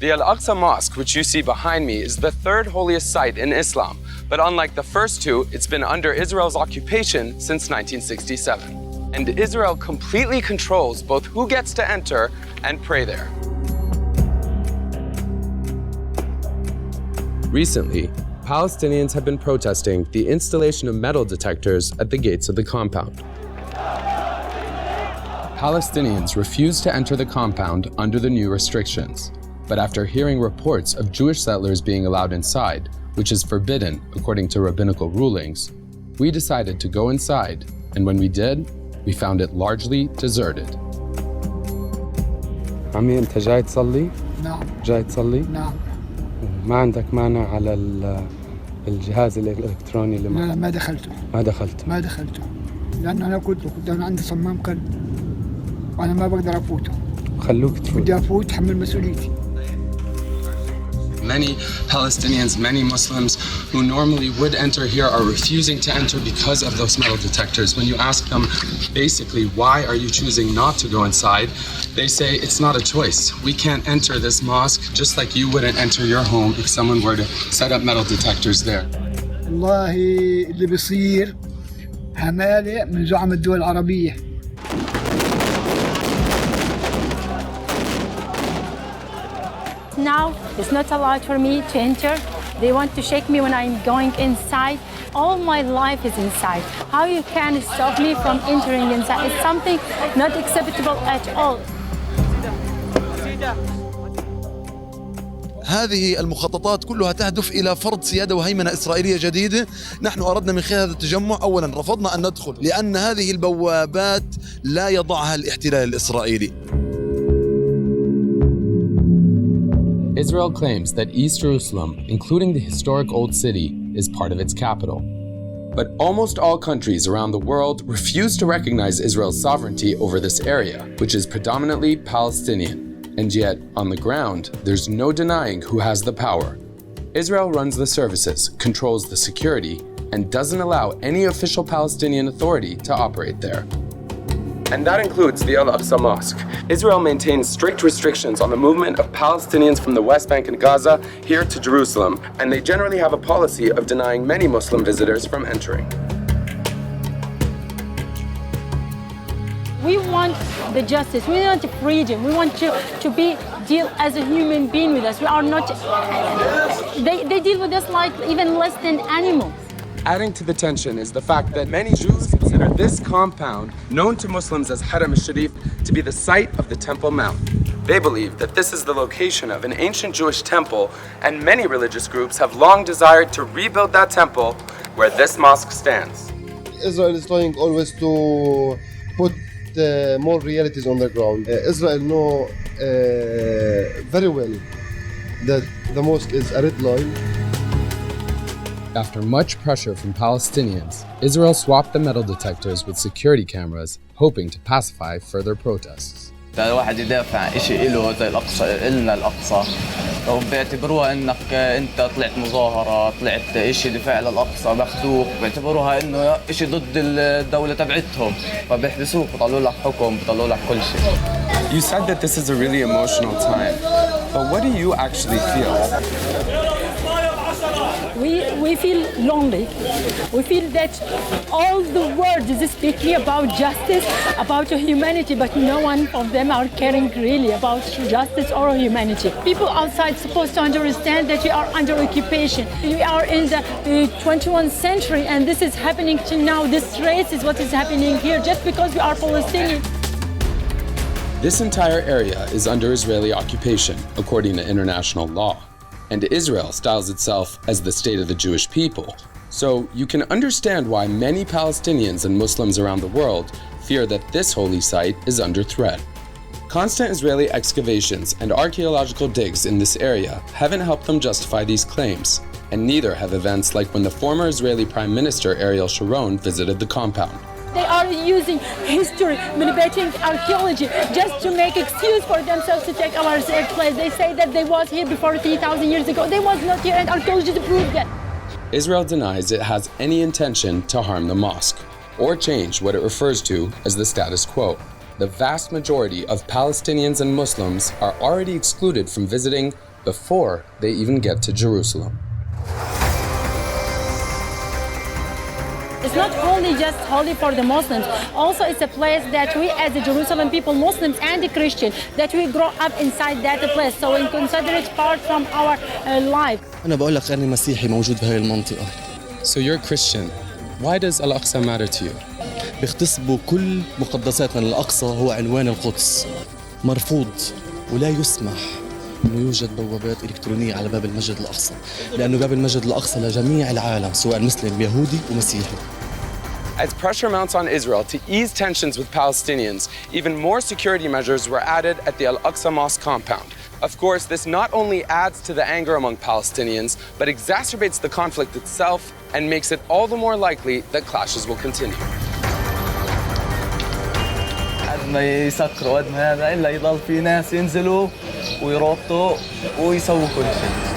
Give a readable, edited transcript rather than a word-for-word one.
The Al-Aqsa Mosque, which you see behind me, is the third holiest site in Islam. But unlike the first two, it's been under Israel's occupation since 1967. And Israel completely controls both who gets to enter and pray there. Recently, Palestinians have been protesting the installation of metal detectors at the gates of the compound. Palestinians refused to enter the compound under the new restrictions. But after hearing reports of Jewish settlers being allowed inside, which is forbidden according to rabbinical rulings, we decided to go inside, and when we did, we found it largely deserted. عمي أنت جاي تصلي؟ نعم. جاي تصلي؟ نعم. ما عندك مانع على الجهاز الإلكتروني اللي لا ما دخلته. ما دخلته. لأن أنا كنت أنا عندي صمام قلب وأنا ما بقدر أفوته. خلوك تفوت. بدي أفوت حمل مسؤوليتي. Many Palestinians, many Muslims who normally would enter here are refusing to enter because of those metal detectors. When you ask them, basically, why are you choosing not to go inside? They say it's not a choice. We can't enter this mosque just like you wouldn't enter your home if someone were to set up metal detectors there. والله اللي بيصير همالة من زعم الدول العربية. Now it's not allowed for me to enter. They want to shake me when I'm going inside. All my life is inside. How you can stop me from entering inside? It's something not acceptable at all. هذه المخططات كلها تهدف إلى فرض سيادة وهيمنة إسرائيلية جديدة. نحن أردنا من خلال هذا التجمع أولاً رفضنا أن ندخل لأن هذه البوابات لا يضعها الاحتلال الإسرائيلي. Israel claims that East Jerusalem, including the historic Old City, is part of its capital. But almost all countries around the world refuse to recognize Israel's sovereignty over this area, which is predominantly Palestinian. And yet, on the ground, there's no denying who has the power. Israel runs the services, controls the security, and doesn't allow any official Palestinian authority to operate there. And that includes the Al-Aqsa Mosque. Israel maintains strict restrictions on the movement of Palestinians from the West Bank and Gaza here to Jerusalem, and they generally have a policy of denying many Muslim visitors from entering. We want the justice, we want the freedom, we want to deal as a human being with us. We are not, they deal with us like even less than animals. Adding to the tension is the fact that many Jews consider this compound, known to Muslims as Haram al-Sharif, to be the site of the Temple Mount. They believe that this is the location of an ancient Jewish temple, and many religious groups have long desired to rebuild that temple where this mosque stands. Israel is trying always to put more realities on the ground. Israel know very well that the mosque is a red line. After much pressure from Palestinians, Israel swapped the metal detectors with security cameras, hoping to pacify further protests. الواحد يدافع شيء له زي الأقصى إلنا الأقصى وبيعتبروها إنك أنت طلعت مظاهرة طلعت شيء دفاع للأقصى باخذوك بيعتبروها إنه شيء ضد الدولة تبعتهم فبيحبسوك بيطلعوا لك حكم بيطلعوا لك كل شيء. You said that this is a really emotional time, but what do you actually feel? We feel lonely. We feel that all the world is speaking about justice, about humanity, but no one of them are caring really about justice or humanity. People outside supposed to understand that we are under occupation. We are in the 21st century and this is happening to now. This race is what is happening here just because we are Palestinian. This entire area is under Israeli occupation, according to international law. And Israel styles itself as the state of the Jewish people. So you can understand why many Palestinians and Muslims around the world fear that this holy site is under threat. Constant Israeli excavations and archaeological digs in this area haven't helped them justify these claims, and neither have events like when the former Israeli Prime Minister Ariel Sharon visited the compound. They are using history, manipulating archaeology just to make excuse for themselves to take our safe place. They say that they was here before 3,000 years ago. They was not here and archaeology proved that. Israel denies it has any intention to harm the mosque or change what it refers to as the status quo. the vast majority of Palestinians and Muslims are already excluded from visiting before they even get to Jerusalem. It's not only just holy for the Muslims. Also, it's a place that we as the Jerusalem people, Muslims and the Christians, that we grow up inside that place. So we consider it part from our life. أنا بقول لك أنا مسيحي موجود بهاي المنطقة. So you're a Christian. Why does Al-Aqsa matter to you? بيغتصبوا كل مقدساتنا. الأقصى هو عنوان القدس. مرفوض ولا يسمح إنه يوجد بوابات إلكترونية على باب المسجد الأقصى، لأنه باب المسجد الأقصى لجميع العالم سواء مسلم يهودي ومسيحي. As pressure mounts on Israel to ease tensions with Palestinians, even more security measures were added at the Al-Aqsa Mosque compound. Of course, this not only adds to the anger among Palestinians, but exacerbates the conflict itself and makes it all the more likely that clashes will continue. قد ما يسكروا قد ما هذا إلا يضل في ناس ينزلوا ويربطوا ويسووا كل شيء.